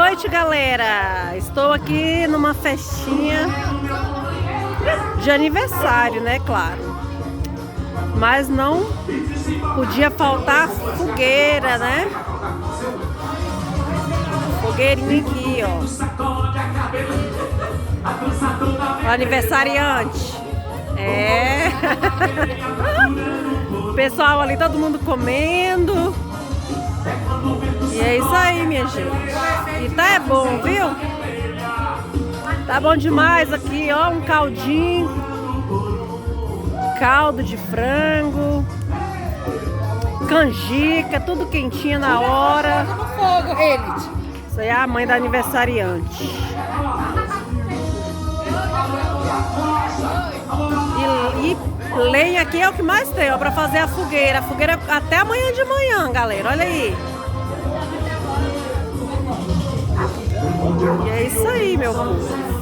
noite, galera! Estou aqui numa festinha de aniversário, né? Claro. Mas não podia faltar fogueira, né? Fogueirinha aqui, ó. O aniversariante. É. O pessoal ali, todo mundo comendo. E é isso aí, minha gente. E tá é bom, viu? Tá bom demais aqui, ó. Um caldinho. Caldo de frango. Canjica, tudo quentinho na hora. No fogo, Renate. Isso aí é a mãe da aniversariante. E lenha aqui é o que mais tem, ó, pra fazer a fogueira. A fogueira até amanhã de manhã, galera. Olha aí. E é isso aí, meu povo.